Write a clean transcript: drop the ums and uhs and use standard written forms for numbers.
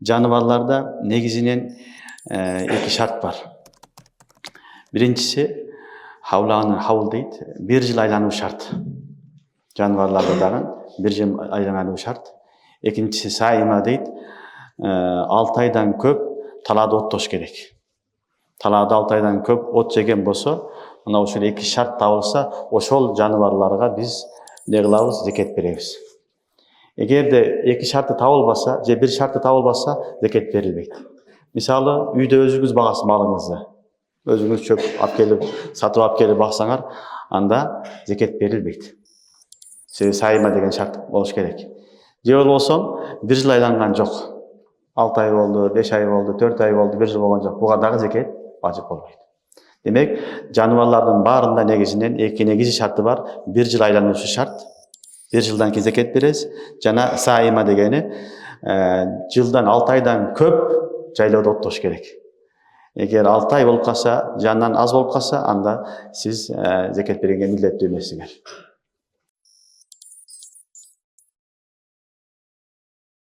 Жаныбарларда негизинен эки шарт бар. Биринчиси хавл дейт. 1 жыл айлануу шарт. Жаныбарларда дагы 1 жыл айлануу шарт. Экинчиси сайыма дейт. 6 айдан көп талаада оттош керек. Талаада 6 айдан көп от жеген болсо, мына ушул эки шарт табылса, ошол жаныбарларга биз эмне кылабыз? Зекет беребиз. Эгерде эки шарты табылбаса, же бир шарты табылбаса, зекет берилбейт. Мисалы, үйдө өзүңүз багасыз малыңызды. Өзүңүз чөп алып келип, сатып алып келип баксаңар, анда зекет берилбейт. Себеби сайыма деген шарт болуш керек. Же болбосо 1 жыл айланган жок. 6 ай болду, 5 ай болду, 4 ай болду, 1 жыл болгон жок. Буга дагы зекет важып болбойт. Демек, жаныбарлардын баарында негизинен эки негизи шарты бар. 1 жыл айлануусу шарт. 1 жылдан кийин зекет беребиз. Жана сайыма дегени жылдан 6 айдан көп жайлоодо оттош керек. Эгер 6 ай болуп калса, же андан аз болуп калса, анда сиз зекет бергенге милдеттүү эмессиңер.